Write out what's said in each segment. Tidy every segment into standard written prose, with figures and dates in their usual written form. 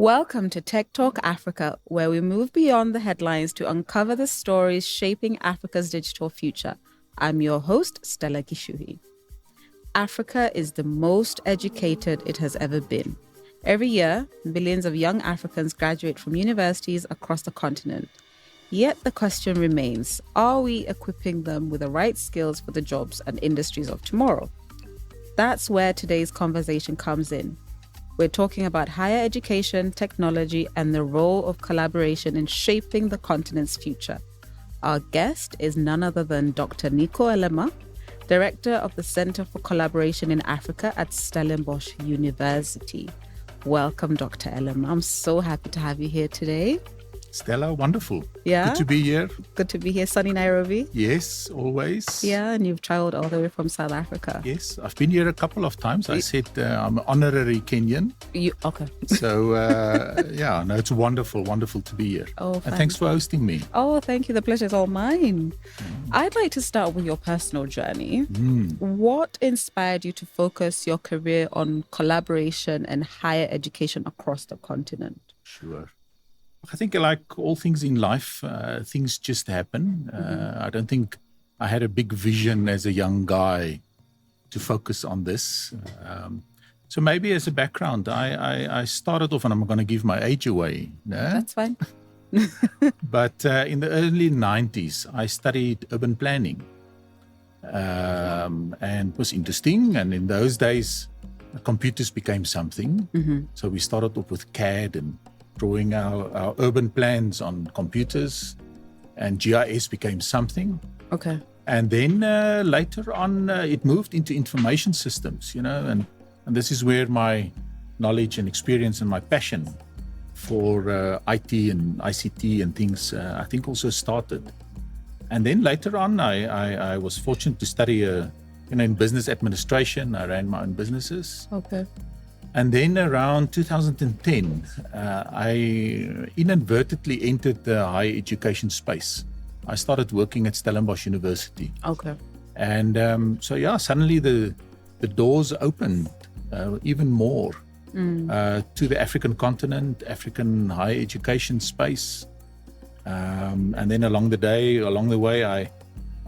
Welcome to Tech Talk Africa, where we move beyond the headlines to uncover the stories shaping Africa's digital future. I'm your host, Stella Gichuhi. Africa is the most educated it has ever been. Every year, millions of young Africans graduate from universities across the continent. Yet the question remains, are we equipping them with the right skills for the jobs and industries of tomorrow? That's where today's conversation comes in. We're talking about higher education, technology, and the role of collaboration in shaping the continent's future. Our guest is none other than Dr. Nico Elema, Director of the Center for Collaboration in Africa at Stellenbosch University. Welcome, Dr. Elema. I'm so happy to have you here today. Stella, wonderful. Yeah. Good to be here. Good to be here. Sunny Nairobi. Yes, always. Yeah, and you've traveled all the way from South Africa. Yes, I've been here a couple of times. I said I'm an honorary Kenyan. Okay. So, it's wonderful to be here. Oh, and thanks for hosting me. Oh, thank you. The pleasure's all mine. I'd like to start with your personal journey. What inspired you to focus your career on collaboration and higher education across the continent? Sure. I think like all things in life, things just happen. I don't think I had a big vision as a young guy to focus on this. So maybe as a background, I started off, and I'm going to give my age away. No? That's fine. But in the early 90s, I studied urban planning and it was interesting. And in those days, computers became something. So we started off with CAD and drawing our urban plans on computers, and GIS became something. Okay. And then later on, it moved into information systems, and this is where my knowledge and experience and my passion for IT and ICT and things, I think also started. And then later on, I was fortunate to study in business administration. I ran my own businesses. Okay. And then around 2010, I inadvertently entered the higher education space. I started working at Stellenbosch University. Okay. And suddenly the doors opened even more to the African continent, African higher education space. And then along the way, I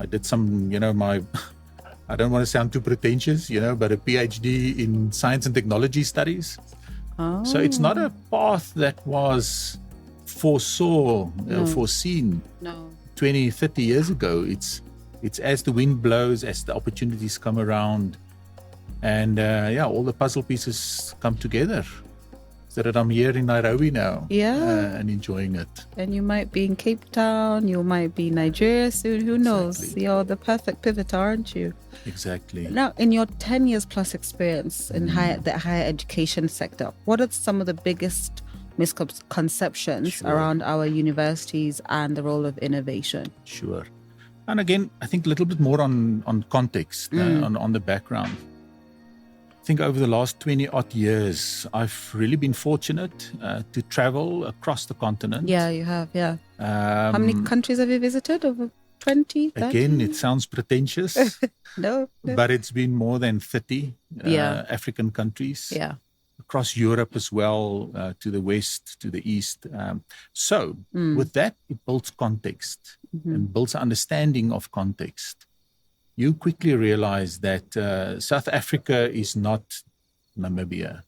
did some, my... I don't want to sound too pretentious, but a PhD in science and technology studies. Oh. So it's not a path that was foreseen 20, 30 years ago. It's as the wind blows, as the opportunities come around, and all the puzzle pieces come together. So that I'm here in Nairobi now and enjoying it. And you might be in Cape Town, you might be in Nigeria soon, who knows? Exactly. You're the perfect pivot, aren't you? Exactly. Now, in your 10 years plus experience in the higher education sector, what are some of the biggest misconceptions around our universities and the role of innovation? Sure. And again, I think a little bit more on context, on the background. I think over the last 20 odd years, I've really been fortunate to travel across the continent. Yeah, you have, yeah. How many countries have you visited? Over 20, 30? Again, it sounds pretentious. No. But it's been more than 30 African countries. Yeah. Across Europe as well, to the west, to the east. With that, it builds context and builds understanding of context. You quickly realize that South Africa is not Namibia,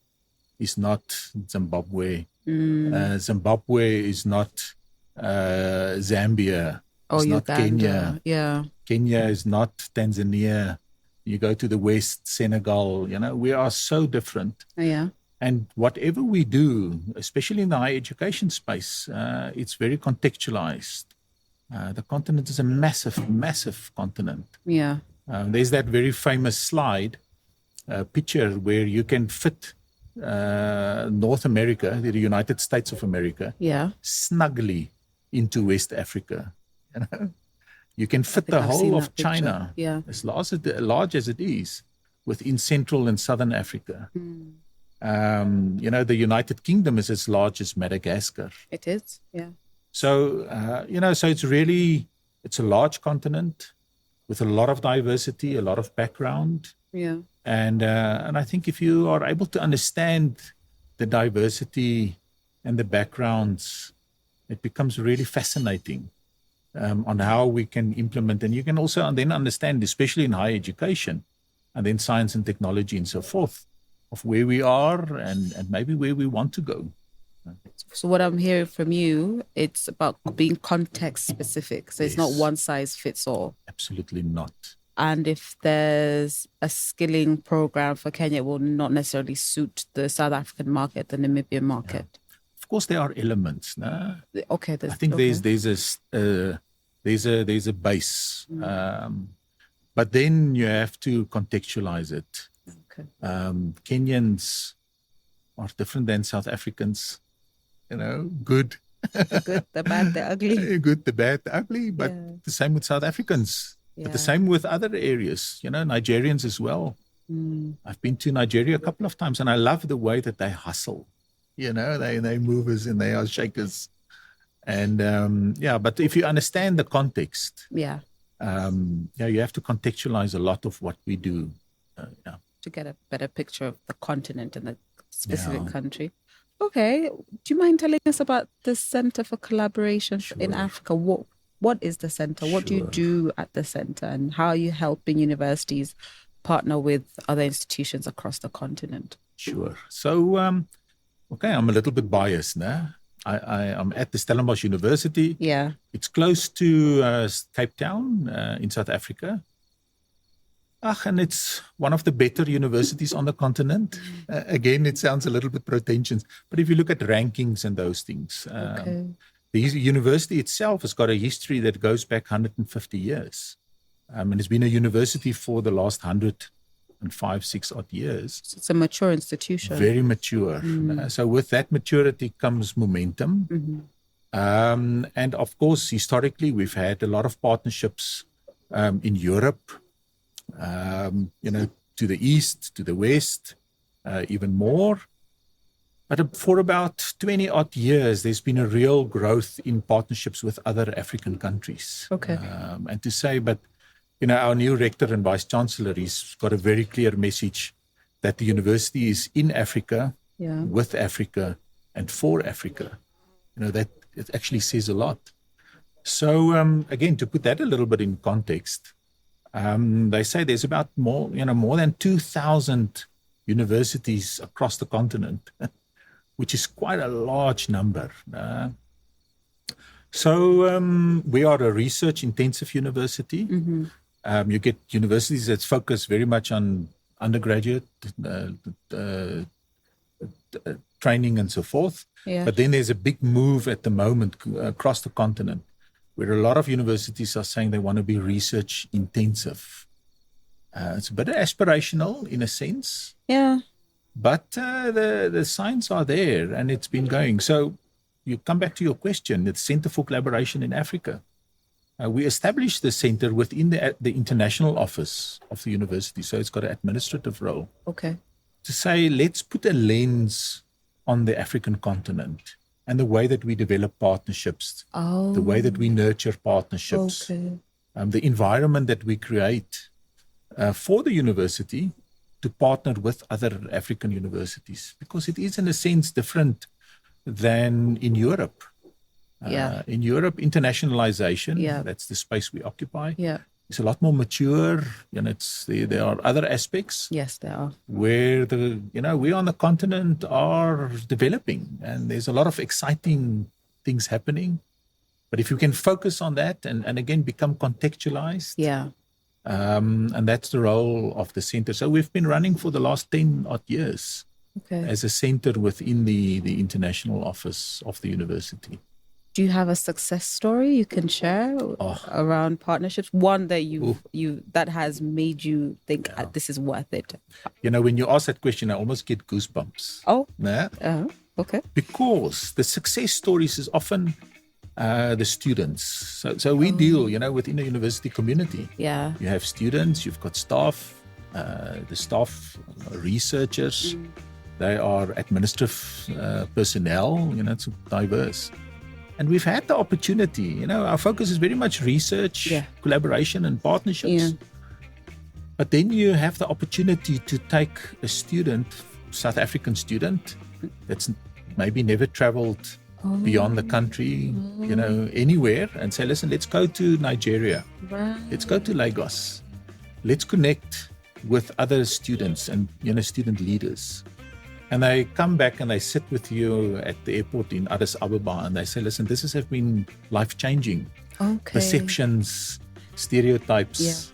is not Zimbabwe. Zimbabwe is not Zambia, it's not Kenya. Yeah. Kenya is not Tanzania. You go to the west, Senegal, we are so different. Yeah. And whatever we do, especially in the higher education space, it's very contextualized. The continent is a massive, massive continent. Yeah. There's that very famous slide picture where you can fit North America, the United States of America, snugly into West Africa. You can fit the whole of China, as large as it is, within Central and Southern Africa. The United Kingdom is as large as Madagascar. It is, yeah. So, so it's a large continent with a lot of diversity, a lot of background. Yeah. And I think if you are able to understand the diversity and the backgrounds, it becomes really fascinating on how we can implement. And you can also then understand, especially in higher education, and then science and technology and so forth, of where we are and maybe where we want to go. So what I'm hearing from you, it's about being context specific. So it's not one size fits all. Absolutely not. And if there's a skilling program for Kenya, it will not necessarily suit the South African market, the Namibian market. Yeah. Of course, there are elements. No? Okay. I think there's a base, but then you have to contextualize it. Okay. Kenyans are different than South Africans. Good. The good, the bad, the ugly. Good, the bad, the ugly. But the same with South Africans. But the same with other areas, Nigerians as well. I've been to Nigeria a couple of times, and I love the way that they hustle. They movers and they are shakers. And but if you understand the context, you have to contextualize a lot of what we do. To get a better picture of the continent and the specific country. Okay. Do you mind telling us about the Center for Collaboration in Africa? What is the center? What do you do at the center? And how are you helping universities partner with other institutions across the continent? Sure. So, I'm a little bit biased now. I'm at the Stellenbosch University. Yeah. It's close to Cape Town in South Africa. And it's one of the better universities on the continent. Again, it sounds a little bit pretentious, but if you look at rankings and those things, the university itself has got a history that goes back 150 years. And it's been a university for the last 106 odd years. So it's a mature institution. Very mature. So with that maturity comes momentum. And of course, historically, we've had a lot of partnerships in Europe, to the east, to the west, even more. But for about 20 odd years, there's been a real growth in partnerships with other African countries. Okay. And to say, but, our new rector and vice chancellor, he's got a very clear message that the university is in Africa, with Africa, and for Africa. That it actually says a lot. So, again, to put that a little bit in context, they say there's about more than 2,000 universities across the continent, which is quite a large number. So we are a research-intensive university. You get universities that focus very much on undergraduate training and so forth. But then there's a big move at the moment across the continent, where a lot of universities are saying they want to be research intensive. It's a bit aspirational in a sense. Yeah. But the signs are there and it's been going. So you come back to your question, the Center for Collaboration in Africa. We established the center within the international office of the university. So it's got an administrative role. Okay. To say, let's put a lens on the African continent and the way that we develop partnerships, the way that we nurture partnerships, the environment that we create for the university to partner with other African universities, because it is in a sense different than in Europe. In Europe, internationalization, that's the space we occupy. It's a lot more mature, there are other aspects. Yes, there are. Where we on the continent are developing, and there's a lot of exciting things happening. But if you can focus on that and again become contextualized, and that's the role of the center. So we've been running for the last 10 odd years as a center within the international office of the university. Do you have a success story you can share around partnerships? One that that has made you think this is worth it? When you ask that question, I almost get goosebumps. Oh, okay. Because the success stories is often the students. So we deal, within the university community. Yeah. You have students, you've got staff, the staff are researchers, they are administrative personnel, it's diverse. And we've had the opportunity, our focus is very much research, collaboration and partnerships. But then you have the opportunity to take a student, South African student, that's maybe never traveled beyond the country, anywhere, and say, listen, let's go to Nigeria. Right. Let's go to Lagos. Let's connect with other students and, student leaders. And they come back and they sit with you at the airport in Addis Ababa and they say, listen, this has been life-changing. Okay. Perceptions, stereotypes,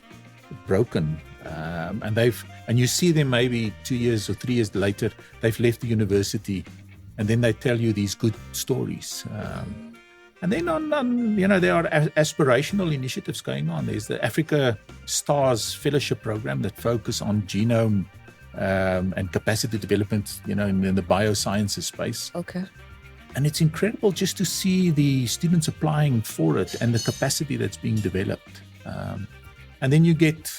broken. And you see them maybe 2 years or 3 years later, they've left the university and then they tell you these good stories. And then there are aspirational initiatives going on. There's the Africa Stars Fellowship Program that focus on genome and capacity development, in the biosciences space. Okay. And it's incredible just to see the students applying for it and the capacity that's being developed. And then you get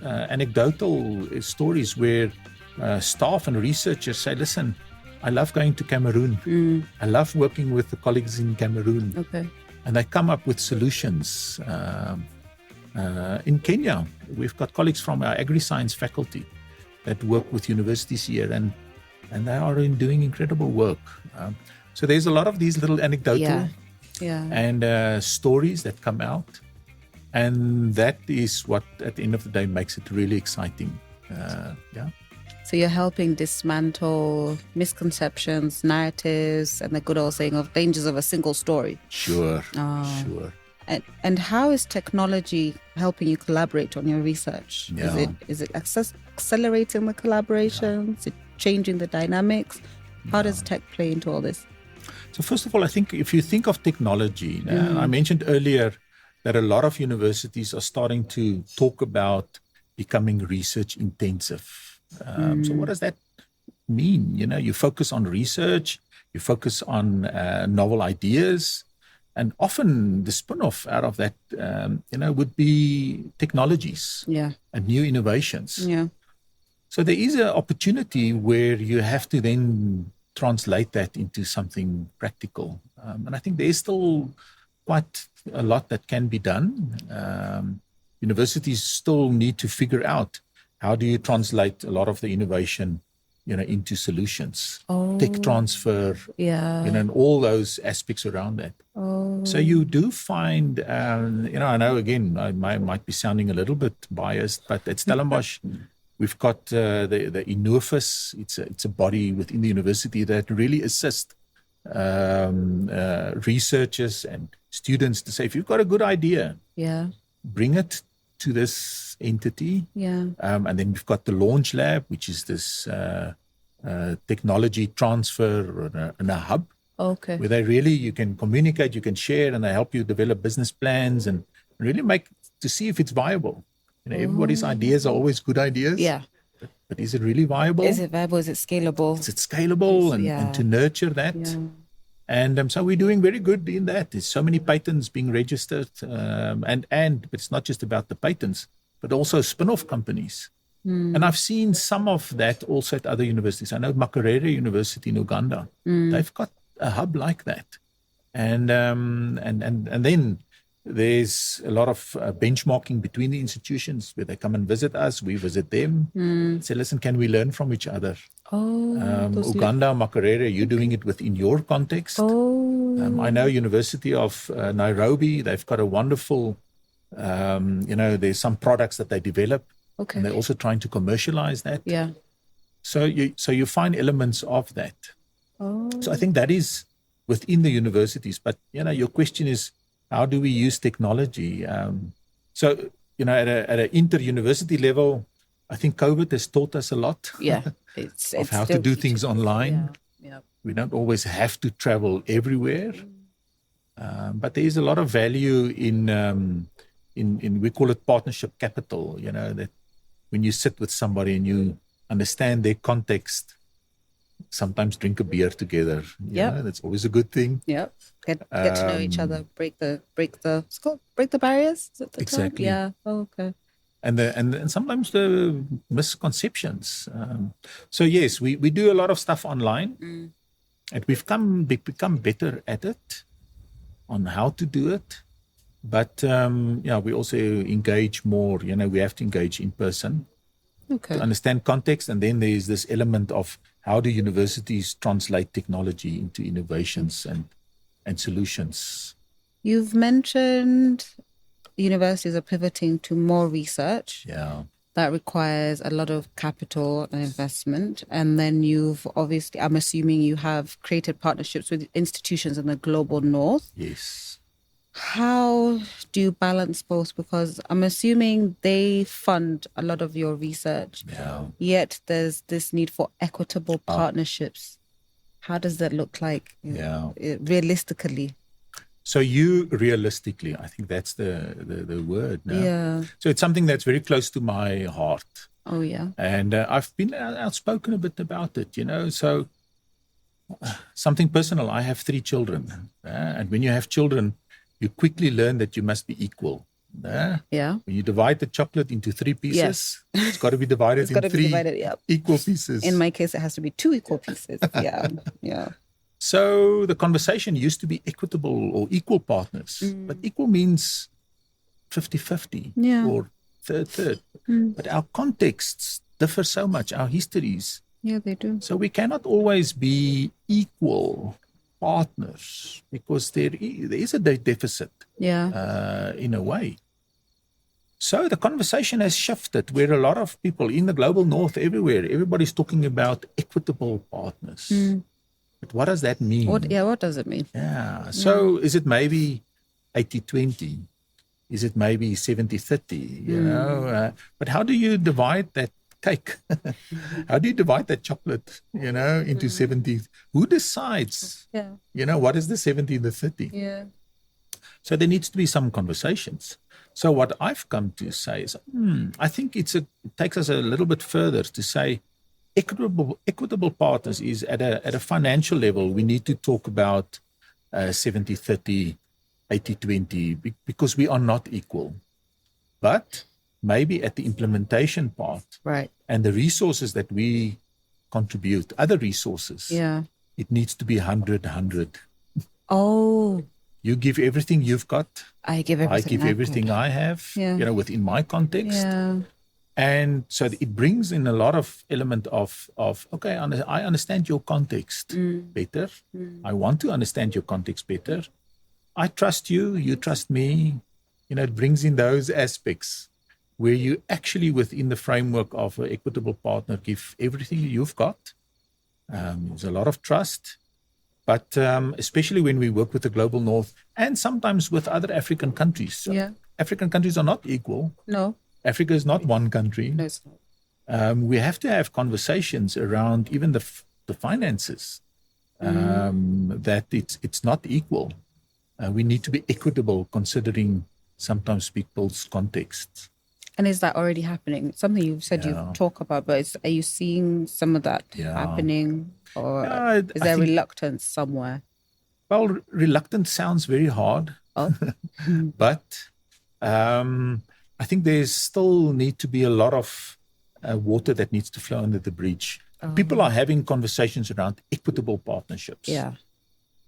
anecdotal stories where staff and researchers say, listen, I love going to Cameroon. I love working with the colleagues in Cameroon. Okay. And they come up with solutions. In Kenya, we've got colleagues from our agri-science faculty that work with universities here, and they are doing incredible work. So there's a lot of these little anecdotal and stories that come out. And that is what, at the end of the day, makes it really exciting. So you're helping dismantle misconceptions, narratives, and the good old saying of dangers of a single story. Sure. And how is technology helping you collaborate on your research? Yeah. Is it accelerating the collaboration? Is it changing the dynamics? How does tech play into all this? So first of all, I think if you think of technology, I mentioned earlier that a lot of universities are starting to talk about becoming research intensive. So what does that mean? You focus on research, you focus on novel ideas, and often the spin-off out of that, would be technologies and new innovations. Yeah. So there is an opportunity where you have to then translate that into something practical. And I think there's still quite a lot that can be done. Universities still need to figure out how do you translate a lot of the innovation, into solutions, tech transfer, and all those aspects around that. So you do find, I know again, I might be sounding a little bit biased, but at Stellenbosch, we've got the Innovus. It's a body within the university that really assists researchers and students to say, if you've got a good idea, bring it to this entity. And then we've got the Launch Lab, which is this technology transfer in a hub. Okay. Where you can communicate, you can share, and they help you develop business plans and really to see if it's viable. Everybody's ideas are always good ideas. Yeah. But is it really viable? Is it viable? Is it scalable? Is it scalable? And to nurture that. Yeah. And so we're doing very good in that. There's so many patents being registered. But it's not just about the patents, but also spin-off companies. And I've seen some of that also at other universities. I know Makerere University in Uganda. They've got a hub like that. And then there's a lot of benchmarking between the institutions where they come and visit us, we visit them. Say, listen, can we learn from each other? Uganda, Makerere, you're doing it within your context. I know University of Nairobi, they've got a wonderful, there's some products that they develop. Okay. And they're also trying to commercialize that. Yeah. So you find elements of that. So I think that is within the universities. But, your question is, how do we use technology? At an inter-university level, I think COVID has taught us a lot. Yeah. Of how to do things online. Yeah. We don't always have to travel everywhere. But there is a lot of value in we call it partnership capital, that when you sit with somebody and you understand their context, sometimes drink a beer together. That's always a good thing. Yeah. Get to know each other, break the barriers. Is it the exactly. Term? Yeah. Okay. And sometimes the misconceptions. So yes, we do a lot of stuff online, and we've become better at it on how to do it. But we also engage more. We have to engage in person to understand context, and then there's this element of how do universities translate technology into innovations and solutions? You've mentioned universities are pivoting to more research. Yeah. That requires a lot of capital and investment. And then you've obviously, I'm assuming you have created partnerships with institutions in the global north. Yes. How do you balance both? Because I'm assuming they fund a lot of your research. Yeah. Yet there's this need for equitable partnerships. How does that look like realistically? So you realistically, I think that's the word. No? Yeah. So it's something that's very close to my heart. Oh, yeah. And I've been outspoken a bit about it, So something personal. I have 3 children. And when you have children, you quickly learn that you must be equal. Yeah. When you divide the chocolate into 3 pieces, it's got to be divided in 3 equal pieces. In my case, it has to be 2 equal pieces. Yeah. Yeah. So the conversation used to be equitable or equal partners, but equal means 50-50 or third. But our contexts differ so much, our histories. Yeah, they do. So we cannot always be equal partners because there is a deficit in a way. So the conversation has shifted where a lot of people in the global north, everywhere, everybody's talking about equitable partners. But what does that mean? What does it mean? Yeah. So is it maybe 80-20? Is it maybe 70-30? But how do you divide that cake? How do you divide that chocolate, into 70? Who decides? Yeah. What is the 70 and the 30? Yeah. So there needs to be some conversations. So what I've come to say is, I think it takes us a little bit further to say, equitable partners is at a financial level. We need to talk about 70-30, 80-20, because we are not equal. But maybe at the implementation part, right, and the resources that we contribute, other resources, it needs to be 100-100. Oh. You give everything you've got. I give everything I have, within my context. Yeah. And so it brings in a lot of element of okay, I understand your context better. I want to understand your context better. I trust you, you trust me. It brings in those aspects where you actually, within the framework of an equitable partner, give everything you've got. There's a lot of trust. But especially when we work with the global north and sometimes with other African countries. So African countries are not equal. No. Africa is not one country. No, it's not. We have to have conversations around even the finances, that it's not equal. We need to be equitable considering sometimes people's contexts. And is that already happening? Something you've said you talk about, but are you seeing some of that happening? Or is there reluctance somewhere? Well, reluctance sounds very hard. Oh. But I think there's still need to be a lot of water that needs to flow under the bridge. Oh. People are having conversations around equitable partnerships. Yeah.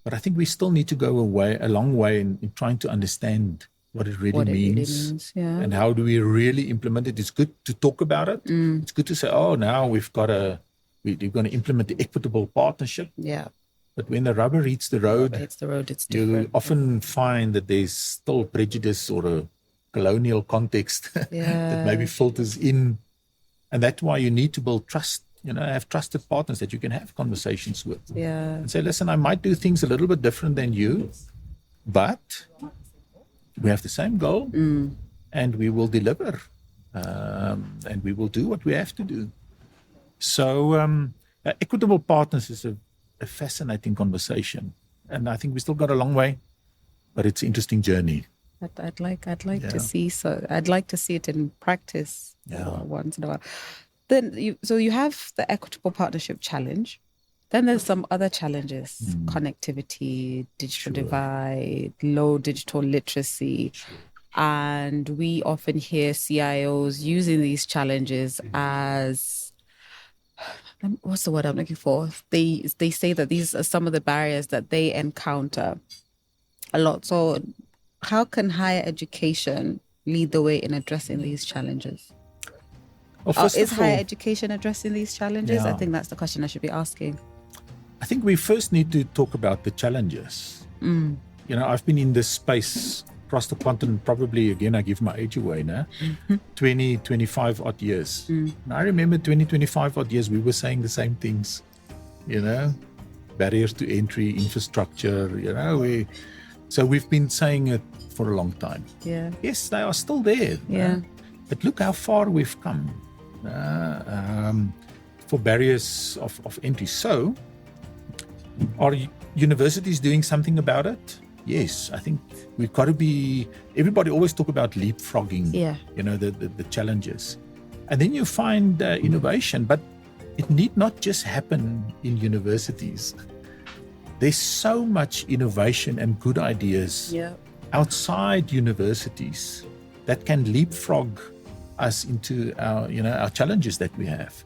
But I think we still need to go a long way in trying to understand what it really means. Yeah. And how do we really implement it. It's good to talk about it. It's good to say, now we're going to implement the equitable partnership. Yeah. But when the rubber hits the road, it's different. You often find that there's still prejudice or a colonial context that maybe filters in. And that's why you need to build trust, have trusted partners that you can have conversations with. Yeah. And say, listen, I might do things a little bit different than you, but we have the same goal and we will deliver and we will do what we have to do. So equitable partners is a fascinating conversation. And I think we still got a long way, but it's an interesting journey. I'd like to see. So I'd like to see it in practice once in a while. Then you have the Equitable Partnership Challenge. Then there's some other challenges: connectivity, digital divide, low digital literacy, and we often hear CIOs using these challenges as what's the word I'm looking for? They say that these are some of the barriers that they encounter a lot. So how can higher education lead the way in addressing these challenges? Is higher education addressing these challenges? I think that's the question I should be asking. I think we first need to talk about the challenges. I've been in this space across the continent, probably, again, I give my age away now, 20, 25 odd years. And I remember 20, 25 odd years, we were saying the same things, barriers to entry, infrastructure, so we've been saying it for a long time. Yeah. Yes, they are still there. Yeah. But look how far we've come for barriers of entry. So, are universities doing something about it? Yes, I think we've got to be. Everybody always talk about leapfrogging. The challenges, and then you find innovation, but it need not just happen in universities. There's so much innovation and good ideas outside universities that can leapfrog us into our challenges that we have.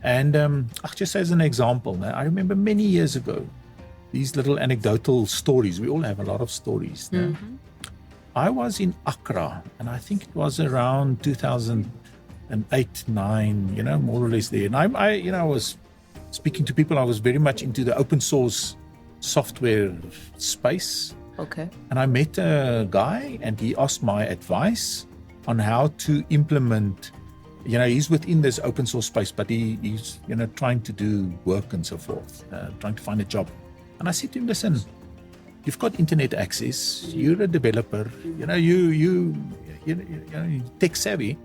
And just as an example, I remember many years ago, these little anecdotal stories. We all have a lot of stories. I was in Accra, and I think it was around 2008, 9, more or less there. And I was speaking to people. I was very much into the open source software space. Okay. And I met a guy, and he asked my advice on how to implement. He's within this open source space, but he's trying to do work and so forth, trying to find a job. And I said to him, listen, you've got internet access, you're a developer, you tech savvy,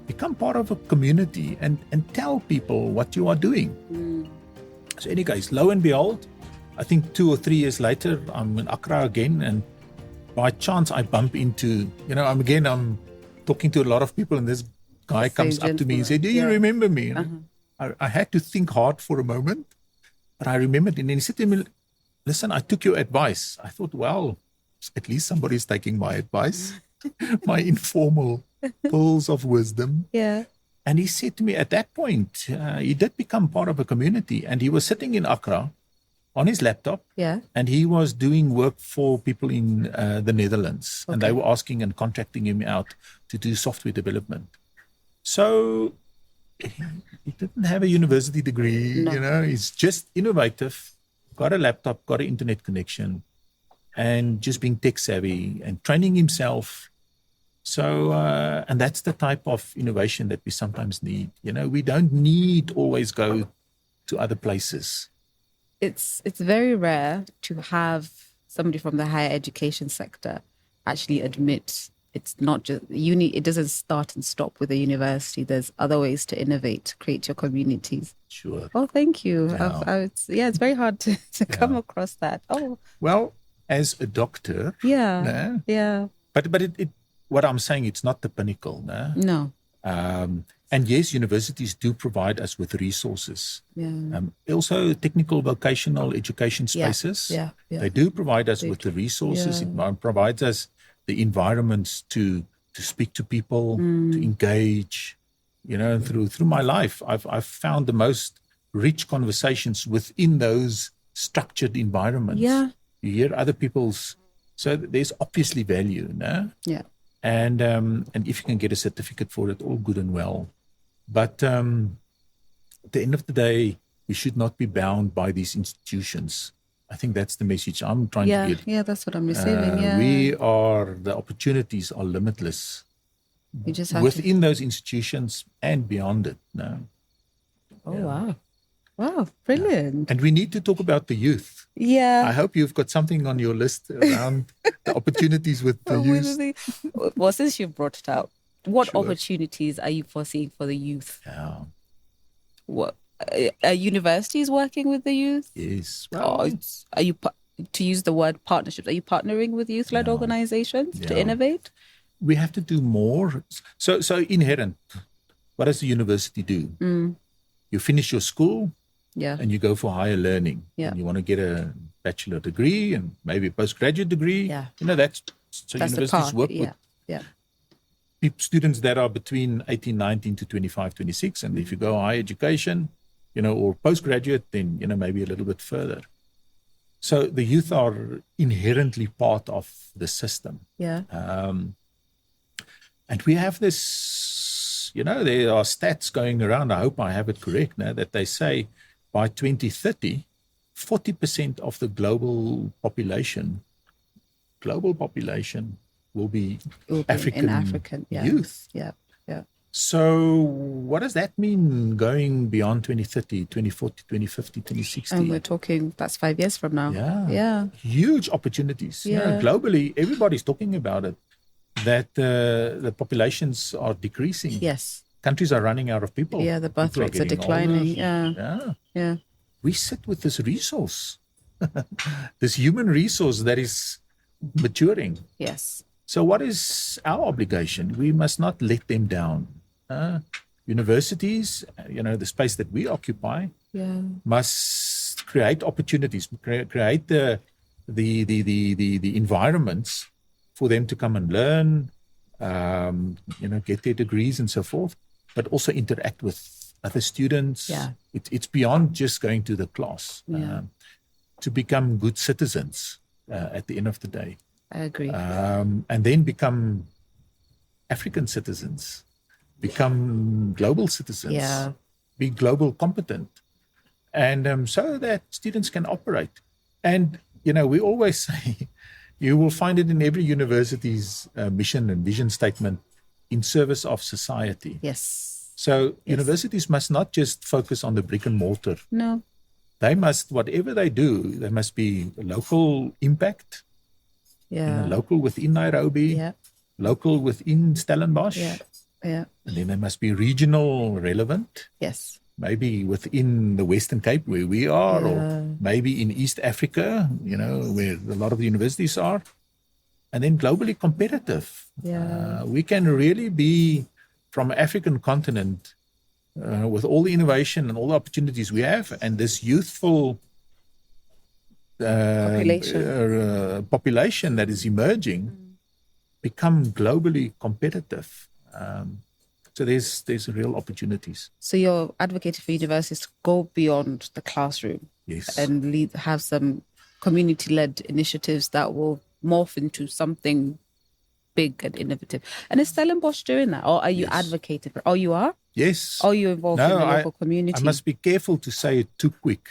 become part of a community and tell people what you are doing. So anyways, lo and behold, I think 2 or 3 years later, I'm in Accra again, and by chance I bump into, I'm talking to a lot of people, and this guy comes up to me and said, do you remember me? I had to think hard for a moment, but I remembered. And then he said to me, listen, I took your advice. I thought, well, at least somebody's taking my advice, my informal pearls of wisdom. Yeah. And he said to me at that point, he did become part of a community, and he was sitting in Accra on his laptop. Yeah. And he was doing work for people in the Netherlands. Okay. And they were asking and contracting him out to do software development. So he didn't have a university degree, he's just innovative, got a laptop, got an internet connection, and just being tech savvy and training himself. So, and that's the type of innovation that we sometimes need. We don't need always go to other places. It's very rare to have somebody from the higher education sector actually admit it's not just uni. It doesn't start and stop with a university. There's other ways to innovate, create your communities. Sure. Oh, thank you. It's very hard to come across that. Oh, well, as a doctor. Yeah. But it what I'm saying, it's not the pinnacle. No. And yes, universities do provide us with resources. Yeah. Also, technical vocational education spaces. Yeah. They do provide us with the resources. Yeah. It provides us the environments to speak to people, to engage. Through my life, I've found the most rich conversations within those structured environments. Yeah. You hear other people's, so there's obviously value, no? Yeah. And if you can get a certificate for it, all good and well. But at the end of the day, we should not be bound by these institutions. I think that's the message I'm trying to get. Yeah, that's what I'm receiving. The opportunities are limitless. You just have within those institutions and beyond it. No. Oh, wow, brilliant. And we need to talk about the youth. Yeah. I hope you've got something on your list around the opportunities with the youth. Well, since you brought it up, what opportunities are you foreseeing for the youth? Yeah. What are universities working with the youth? Yes. Well, are you, to use the word partnerships, are you partnering with youth-led organizations to innovate? We have to do more. So inherent, what does the university do? You finish your school and you go for higher learning. Yeah. And you want to get a bachelor degree and maybe a postgraduate degree. Yeah. That's universities work with students that are between 18, 19 to 25, 26. And if you go higher education, or postgraduate, then, maybe a little bit further. So the youth are inherently part of the system. Yeah. And we have this because, there are stats going around, I hope I have it correct now, that they say by 2030, 40% of the global population will be African youth. Yeah. So what does that mean going beyond 2030, 2040, 2050, 2060? And we're talking, that's 5 years from now. Yeah. Huge opportunities. Globally, everybody's talking about it, that the populations are decreasing. Yes. Countries are running out of people. Yeah, the birth rates are declining. Yeah. We sit with this resource, this human resource that is maturing. Yes. So what is our obligation? We must not let them down. Universities, the space that we occupy, must create opportunities, create the environments for them to come and learn, get their degrees and so forth, but also interact with other students. Yeah. It's beyond just going to the class. To become good citizens at the end of the day. I agree. And then become African citizens, become global citizens, be global competent, and so that students can operate. And, we always say, you will find it in every university's mission and vision statement, in service of society. Yes. So universities must not just focus on the brick and mortar. No. They must, whatever they do, there must be local impact. Local within Nairobi, local within Stellenbosch. And then there must be regional relevant. Yes. Maybe within the Western Cape where we are, or maybe in East Africa, where a lot of the universities are. And then globally competitive. We can really be, from African continent, with all the innovation and all the opportunities we have, and this youthful population that is emerging, become globally competitive. So there's real opportunities. So you're advocating for universities to go beyond the classroom, and have some community-led initiatives that will morph into something big and innovative. And is Stellenbosch doing that, or are you advocating for? Oh, you are? Yes. Are you involved in the local community? I must be careful to say it too quick,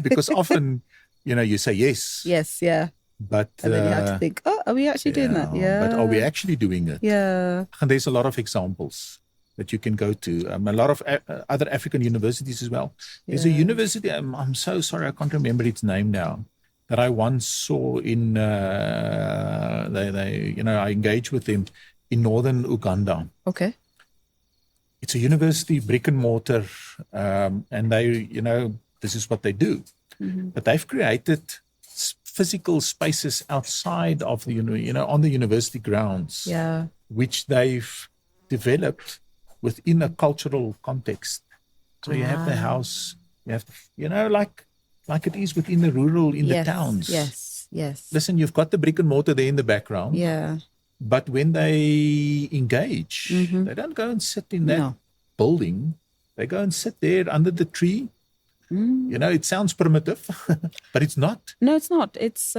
because often, you say yes. Yes, yeah. But and then you have to think, are we actually doing that? Yeah. But are we actually doing it? Yeah. And there's a lot of examples that you can go to. A lot of other African universities as well. There's a university, I'm so sorry, I can't remember its name now, that I once saw in, I engaged with them in northern Uganda. Okay. It's a university, brick and mortar, and they, this is what they do. Mm-hmm. But they've created physical spaces outside of the, on the university grounds, which they've developed within a cultural context. So you have the house, you have, like it is within the rural, the towns. Yes. Listen, you've got the brick and mortar there in the background. Yeah. But when they engage, they don't go and sit in that building. They go and sit there under the tree. It sounds primitive, but it's not. No, it's not. It's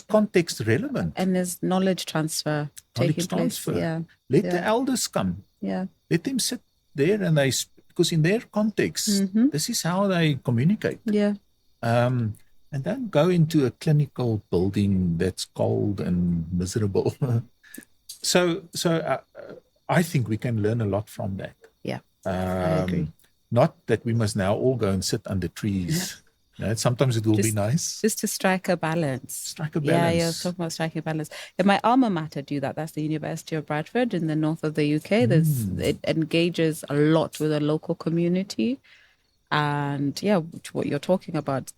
context relevant. And there's knowledge transfer taking place. Yeah. Let the elders come. Yeah. Let them sit there and because in their context, this is how they communicate. Yeah. And don't go into a clinical building that's cold and miserable. So I think we can learn a lot from that. Yeah, I agree. Not that we must now all go and sit under trees. Sometimes it will be nice. Just to strike a balance. Yeah, you're talking about striking a balance. And my alma mater do that. That's the University of Bradford in the north of the UK. It engages a lot with the local community. And what you're talking about,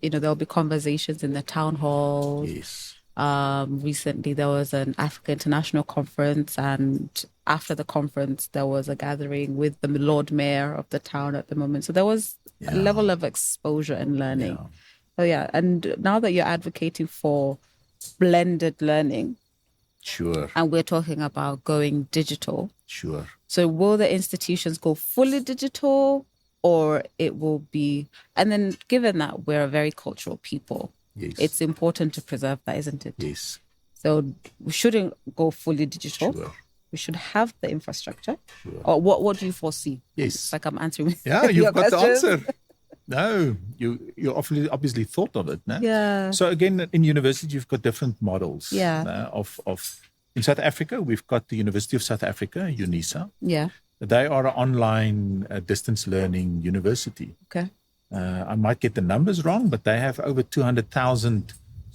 there'll be conversations in the town hall. Yes. Recently there was an Africa International Conference, and after the conference there was a gathering with the Lord Mayor of the town at the moment. So there was a level of exposure and learning. And now that you're advocating for blended learning, and we're talking about going digital, so will the institutions go fully digital, or it will be, and then given that we're a very cultural people, it's important to preserve that, isn't it? Yes. So we shouldn't go fully digital. we should have the infrastructure. Sure. Or what do you foresee? Yes. It's like I'm answering. Yeah, you've got questions. the answer. No, you obviously thought of it. No? Yeah. So again, in university, you've got different models. Yeah. In South Africa, we've got the University of South Africa, UNISA. Yeah. They are an online distance learning university. Okay. I might get the numbers wrong, but they have over 200,000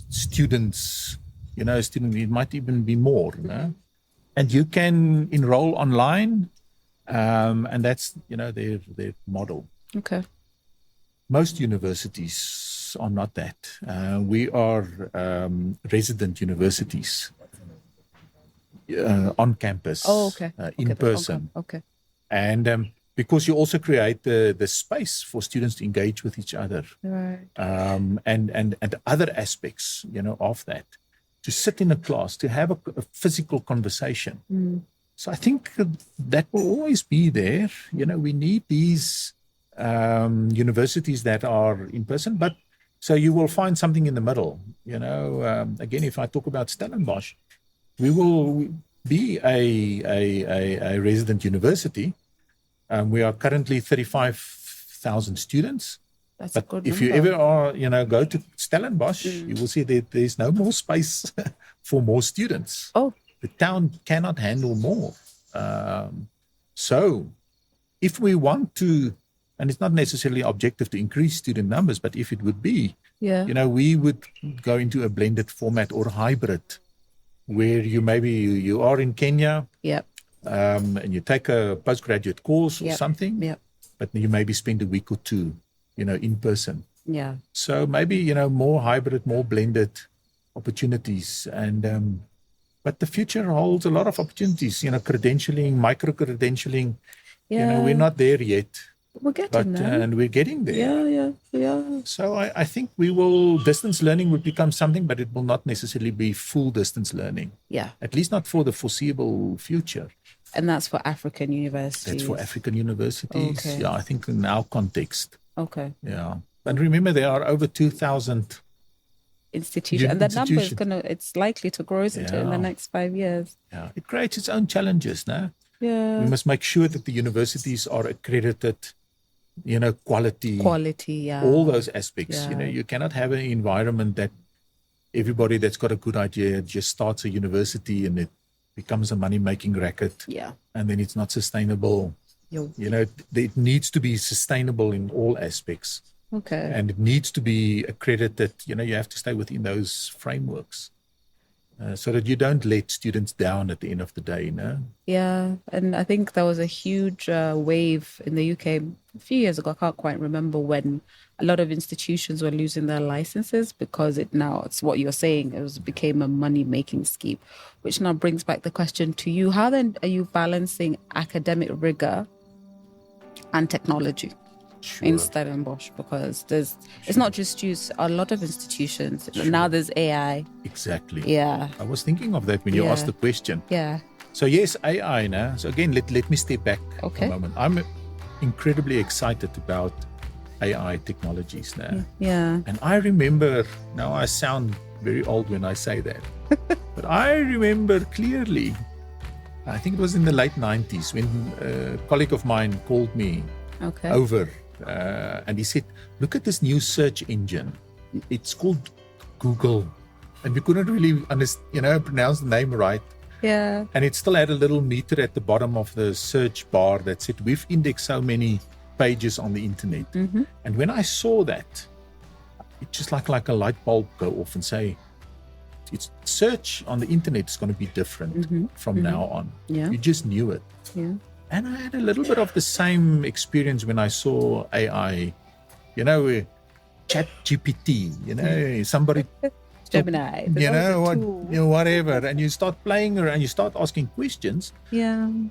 students. It might even be more. And you can enroll online, and that's their model. Okay. Most universities are not that. We are resident universities on campus, in person. Okay. And because you also create the space for students to engage with each other, right? And other aspects, of that, to sit in a class, to have a physical conversation. So I think that will always be there. We need these universities that are in person, but so you will find something in the middle. Again, if I talk about Stellenbosch, we will be a resident university. We are currently 35,000 students. That's but a good if number. you ever are, go to Stellenbosch, you will see that there's no more space for more students. Oh, the town cannot handle more. So if we want to, and it's not necessarily objective to increase student numbers, but if it would be, we would go into a blended format or hybrid, where you are in Kenya, and you take a postgraduate course or something, but you maybe spend a week or two, in person. Yeah. So maybe, more hybrid, more blended opportunities. And but the future holds a lot of opportunities, credentialing, micro-credentialing. We're not there yet. We're getting there. And we're getting there. Yeah. So I think distance learning will become something, but it will not necessarily be full distance learning. Yeah. At least not for the foreseeable future. And that's for African universities? That's for African universities. Okay. Yeah, I think in our context. Okay. Yeah. But remember, there are over 2,000 institutions. And that number it's likely to grow, isn't it, in the next 5 years? Yeah. It creates its own challenges, no? Yeah. We must make sure that the universities are accredited, quality, all those aspects. Yeah. You cannot have an environment that everybody that's got a good idea just starts a university and it becomes a money-making racket. Yeah. And then it's not sustainable. It needs to be sustainable in all aspects. Okay. And it needs to be accredited. You have to stay within those frameworks. So that you don't let students down at the end of the day, Yeah, and I think there was a huge wave in the UK a few years ago. I can't quite remember when a lot of institutions were losing their licenses because it's what you're saying. It became a money-making scheme, which now brings back the question to you. How then are you balancing academic rigor and technology? Sure. In Stellenbosch, because it's not just you, a lot of institutions. Sure. Now there's AI. Exactly. Yeah. I was thinking of that when you asked the question. Yeah. So yes, AI now. So again, let me step back a moment. I'm incredibly excited about AI technologies now. Yeah. And I remember, now I sound very old when I say that, but I remember clearly, I think it was in the late 90s when a colleague of mine called me over. And he said, look at this new search engine. It's called Google. And we couldn't really pronounce the name right. Yeah. And it still had a little meter at the bottom of the search bar that said, we've indexed so many pages on the internet. Mm-hmm. And when I saw that, it just like a light bulb go off and say, it's search on the internet is going to be different from now on. Yeah. You just knew it. Yeah. And I had a little bit of the same experience when I saw AI, Chat GPT, somebody, Gemini, whatever. And you start playing around, you start asking questions. Yeah. And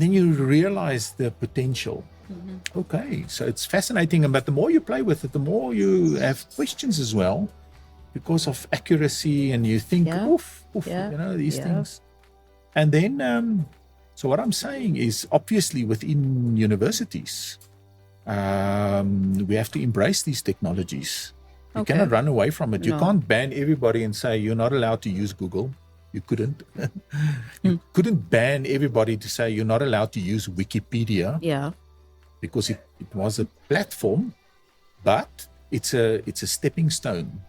then you realize the potential. Mm-hmm. Okay, so it's fascinating. But the more you play with it, the more you have questions as well because of accuracy. And you think, these things. And then, so what I'm saying is, obviously, within universities, we have to embrace these technologies. You cannot run away from it. You can't ban everybody and say you're not allowed to use Google. You couldn't. You couldn't ban everybody to say you're not allowed to use Wikipedia. Yeah. Because it was a platform, but it's a stepping stone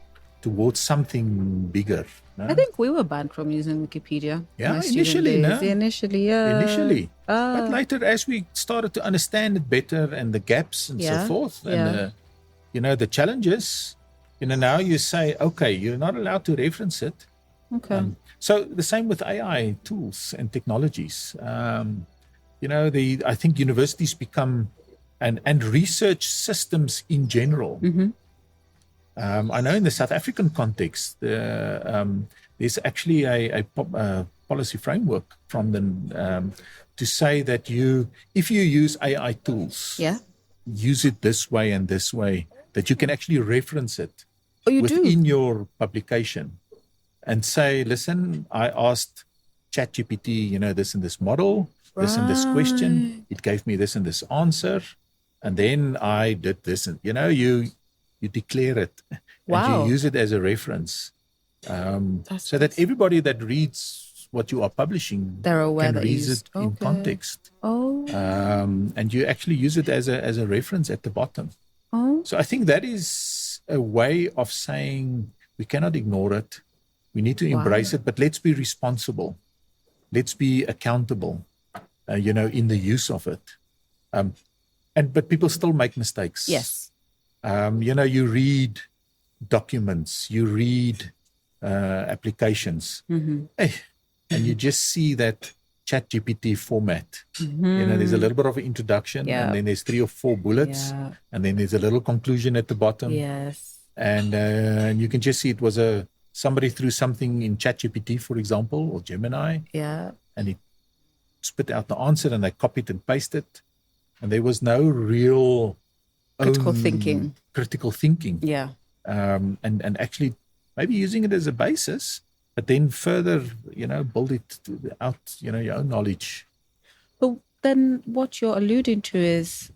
towards something bigger. No? I think we were banned from using Wikipedia. Yeah, initially, no? Initially. But later, as we started to understand it better and the gaps and so forth, and the challenges, now you say, okay, you're not allowed to reference it. Okay. So the same with AI tools and technologies. I think universities become and research systems in general. Mm-hmm. I know in the South African context, there's actually a policy framework from them to say that if you use AI tools, use it this way and this way, that you can actually reference it within your publication and say, listen, I asked ChatGPT, this and this model, this and this question, it gave me this and this answer, and then I did this, and you declare it, and you use it as a reference, so that everybody that reads what you are publishing can read it in context. And you actually use it as a reference at the bottom. So I think that is a way of saying we cannot ignore it. We need to embrace it, but let's be responsible. Let's be accountable, in the use of it. But people still make mistakes. Yes. You read documents, you read applications, and you just see that ChatGPT format. There's a little bit of an introduction, and then there's 3 or 4 bullets, and then there's a little conclusion at the bottom. Yes. And you can just see it was somebody threw something in ChatGPT, for example, or Gemini. Yeah. And it spit out the answer, and they copied and pasted, and there was no real critical thinking. Yeah. And actually maybe using it as a basis, but then further, build it out, your own knowledge. But then what you're alluding to is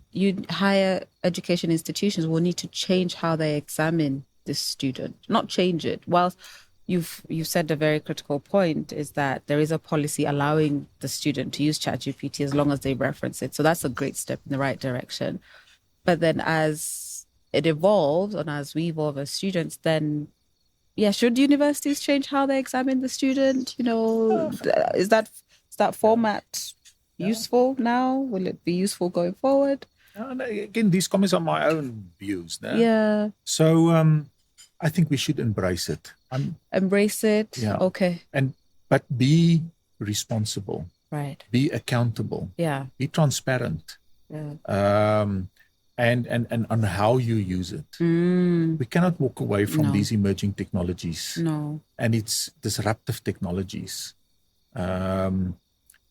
higher education institutions will need to change how they examine this student, not change it. Whilst you've said a very critical point is that there is a policy allowing the student to use ChatGPT as long as they reference it. So that's a great step in the right direction. But then as it evolves and as we evolve as students, then, should universities change how they examine the student? Is that format useful now? Will it be useful going forward? Again, these comments are my own views. No? Yeah. So I think we should embrace it. Embrace it? Yeah. Okay. But be responsible. Right. Be accountable. Yeah. Be transparent. Yeah. And on how you use it. We cannot walk away from these emerging technologies. No. And it's disruptive technologies. And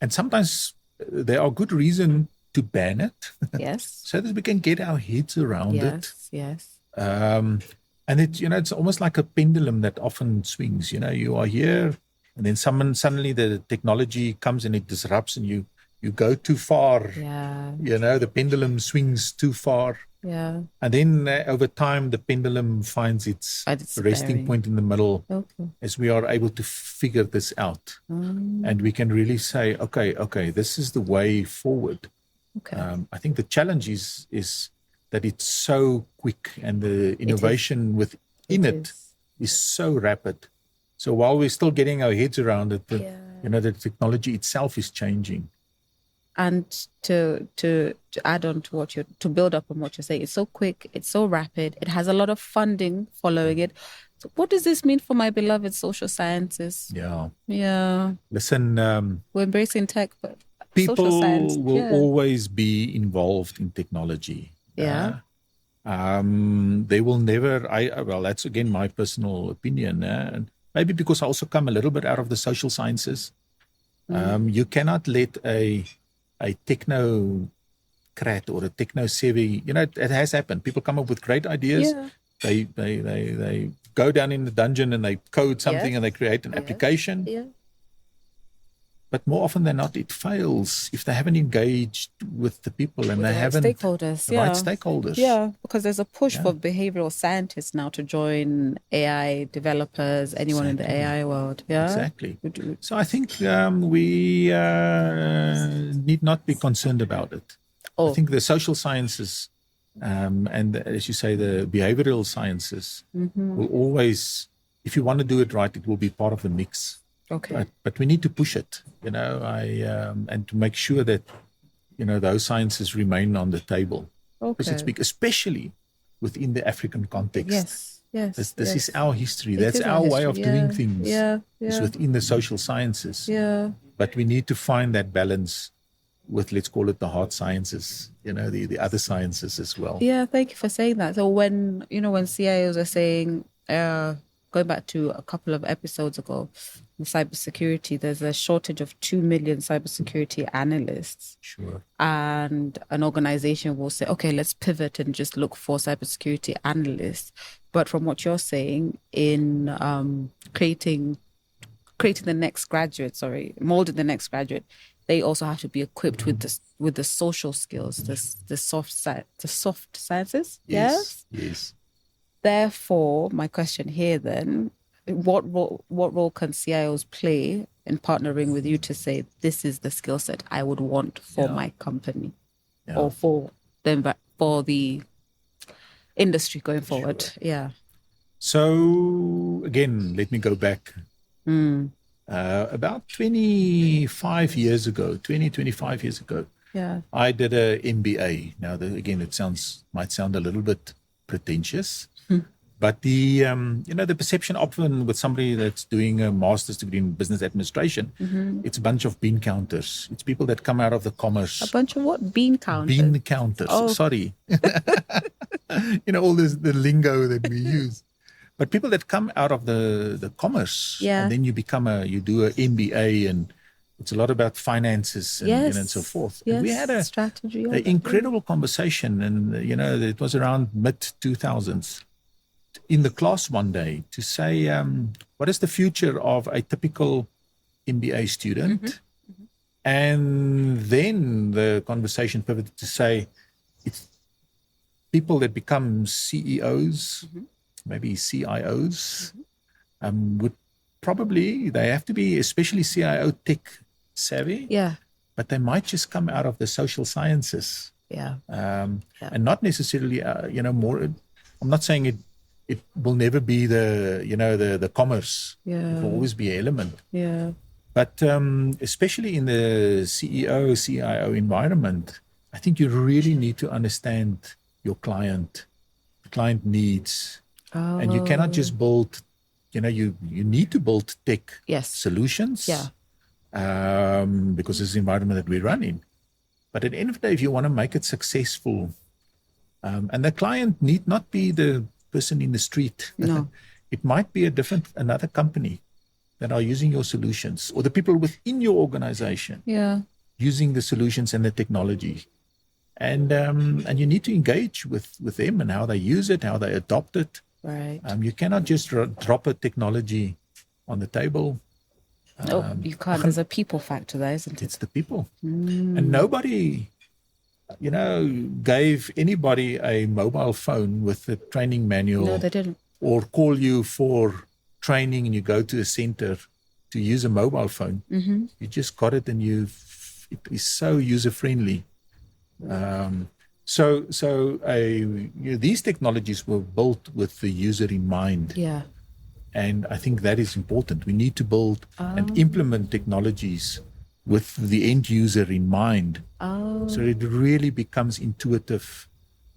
sometimes there are good reasons to ban it. Yes. So that we can get our heads around it. Yes. And it's almost like a pendulum that often swings. You are here, and then suddenly the technology comes and it disrupts, and you go too far. Yeah. The pendulum swings too far. Yeah. And then over time, the pendulum finds its resting point in the middle, as we are able to figure this out. And we can really say, okay, this is the way forward. Okay. I think the challenge is that it's so quick, and the innovation within it is so rapid. So while we're still getting our heads around it, the technology itself is changing. And to add on to build up on what you're saying, it's so quick, it's so rapid, it has a lot of funding following it. So what does this mean for my beloved social sciences? Yeah. Listen, we're embracing tech, but people social science will always be involved in technology. Yeah. They will never. That's again my personal opinion. And maybe because I also come a little bit out of the social sciences. You cannot let a technocrat or a techno savvy. It has happened. People come up with great ideas. Yeah. They go down in the dungeon and they code something and they create an application. Yeah. But more often than not, it fails if they haven't engaged with the people and they haven't stakeholders, the right stakeholders. Yeah, because there's a push for behavioral scientists now to join AI developers, anyone in the AI world. Yeah, exactly. So I think we need not be concerned about it. I think the social sciences and, as you say, the behavioral sciences will always, if you want to do it right, it will be part of the mix. Okay. But we need to push it, and to make sure that, those sciences remain on the table. Okay. Because it's big, especially within the African context. Yes. This is our history. That's our way of doing things. It's within the social sciences. Yeah. But we need to find that balance with, let's call it, the hard sciences, the other sciences as well. Yeah, thank you for saying that. So when CIOs are saying, going back to a couple of episodes ago, in cybersecurity, there's a shortage of 2 million cybersecurity analysts. Sure. And an organization will say, okay, let's pivot and just look for cybersecurity analysts. But from what you're saying, in creating the next graduate, molding the next graduate, they also have to be equipped with the social skills, the soft sciences. Yes. Therefore, my question here then, what role can CIOs play in partnering with you to say, this is the skill set I would want for my company or for the industry going forward? Sure. Yeah. So again, let me go back. About 25 years ago, I did a MBA. Now, again, it might sound a little bit pretentious, but the perception often with somebody that's doing a master's degree in business administration, it's a bunch of bean counters. It's people that come out of the commerce. A bunch of what? Bean counters? Bean counters. Oh. Sorry. All the lingo that we use. But people that come out of the commerce, and then you do an MBA, and it's a lot about finances and so forth. Yes. And we had an incredible conversation, and it was around mid-2000s in the class one day to say, what is the future of a typical MBA student? And then the conversation pivoted to say, it's people that become CEOs. Maybe CIOs would probably, they have to be especially CIO tech savvy. Yeah. But they might just come out of the social sciences. Yeah. And not necessarily, more. I'm not saying it will never be the commerce. Yeah. It will always be an element. Yeah. But especially in the CEO, CIO environment, I think you really need to understand your client, the client needs. And you cannot just build, you need to build tech solutions. Yeah. Because it's the environment that we run in. But at the end of the day, if you want to make it successful, and the client need not be the person in the street. No. It might be another company that are using your solutions, or the people within your organization using the solutions and the technology. And you need to engage with them and how they use it, how they adopt it. Right. You cannot just drop a technology on the table. No, you can't. There's a people factor there, isn't it? It's the people. And nobody, gave anybody a mobile phone with a training manual. No, they didn't. Or call you for training and you go to a center to use a mobile phone. You just got it and it is so user-friendly. These technologies were built with the user in mind. Yeah. And I think that is important. We need to build and implement technologies with the end user in mind. So it really becomes intuitive,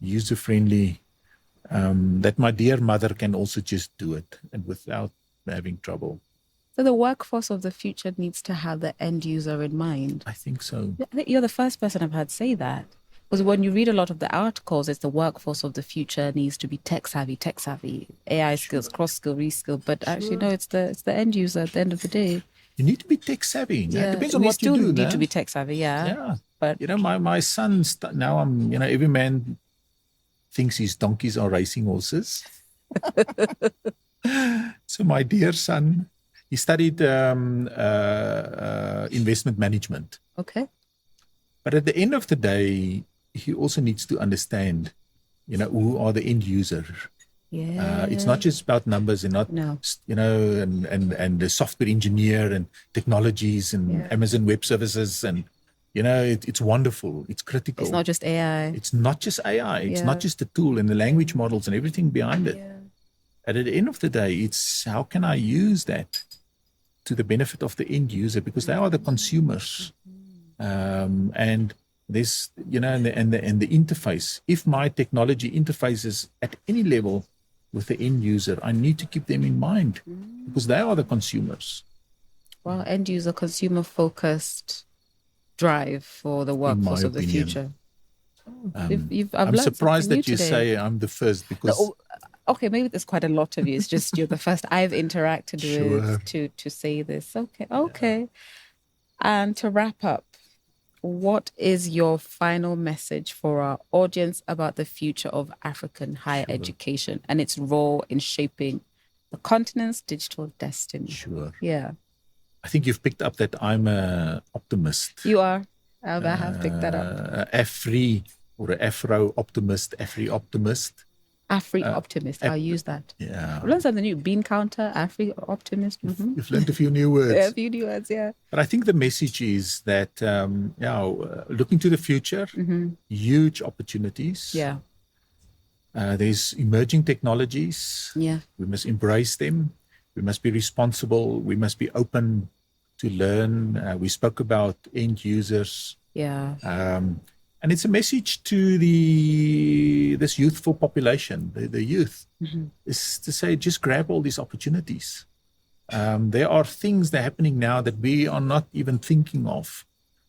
user-friendly, that my dear mother can also just do it and without having trouble. So the workforce of the future needs to have the end user in mind. I think so. I think you're the first person I've heard say that. Because when you read a lot of the articles, it's the workforce of the future needs to be tech savvy, AI skills, cross-skill, reskill. But actually, no, it's the end user at the end of the day. You need to be tech savvy. Yeah. It depends on what you do. You still need to be tech savvy, Yeah. But my son, now every man thinks his donkeys are racing horses. So my dear son, He studied investment management. Okay. But at the end of the day, he also needs to understand, who are the end user. Yeah. It's not just about numbers and not, and the software engineer and technologies and Amazon Web Services and, it's wonderful. It's critical. It's not just AI. It's not just AI. It's not just the tool and the language models and everything behind it. Yeah. And at the end of the day, it's how can I use that to the benefit of the end user, because they are the consumers. And this, and the interface. If my technology interfaces at any level with the end user, I need to keep them in mind because they are the consumers. Well, end user, consumer focused drive for the workforce of the future. I'm surprised that you say I'm the first because. Okay, maybe there's quite a lot of you. It's just you're the first I've interacted with to say this. Okay. And to wrap up, what is your final message for our audience about the future of African higher education and its role in shaping the continent's digital destiny? Sure. Yeah. I think you've picked up that I'm an optimist. You are. I have picked that up. Afro-optimist. Afri-optimist. I'll use that. Yeah. I've learned something new. Bean counter, Afri-optimist. Mm-hmm. You've learned a few new words. Yeah, a few new words, yeah. But I think the message is that, looking to the future, huge opportunities. Yeah. There's emerging technologies. Yeah. We must embrace them. We must be responsible. We must be open to learn. We spoke about end users. Yeah. And it's a message to this youthful population, the youth, is to say, just grab all these opportunities. There are things that are happening now that we are not even thinking of.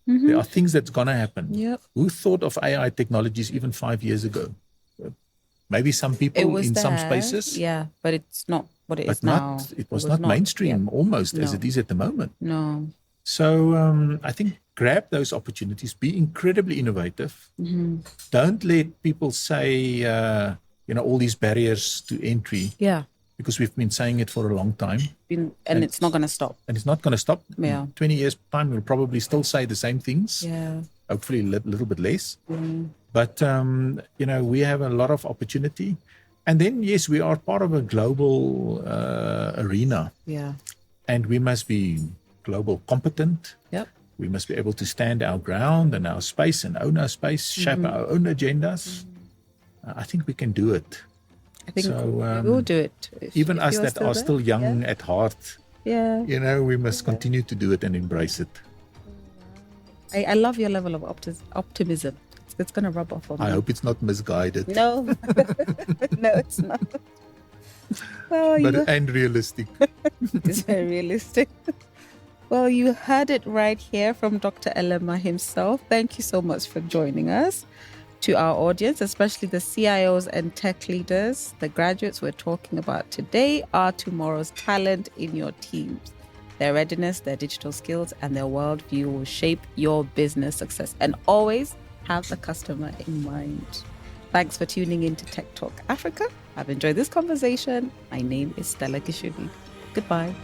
There are things that's going to happen. Yep. Who thought of AI technologies even 5 years ago? Maybe some people in some spaces. Yeah, but it's not what it is now. It was not mainstream almost as it is at the moment. No. So I think grab those opportunities, be incredibly innovative. Don't let people say, all these barriers to entry. Yeah. Because we've been saying it for a long time. And it's not going to stop. And it's not going to stop. Yeah. In 20 years' time, we'll probably still say the same things. Yeah. Hopefully a little bit less. But, we have a lot of opportunity. And then, yes, we are part of a global arena. Yeah. And we must be global competent. Yep. We must be able to stand our ground and our space and own our space, shape our own agendas. I think we can do it. I think we will do it. Even us that are still young at heart, we must continue to do it and embrace it. I love your level of optimism. It's going to rub off on me. I hope it's not misguided. No. No, it's not. Well, and realistic. It's very realistic. Well, you heard it right here from Dr. Elema himself. Thank you so much for joining us. To our audience, especially the CIOs and tech leaders, the graduates we're talking about today are tomorrow's talent in your teams. Their readiness, their digital skills, and their worldview will shape your business success. And always have the customer in mind. Thanks for tuning in to Tech Talk Africa. I've enjoyed this conversation. My name is Stella Gichuhi. Goodbye.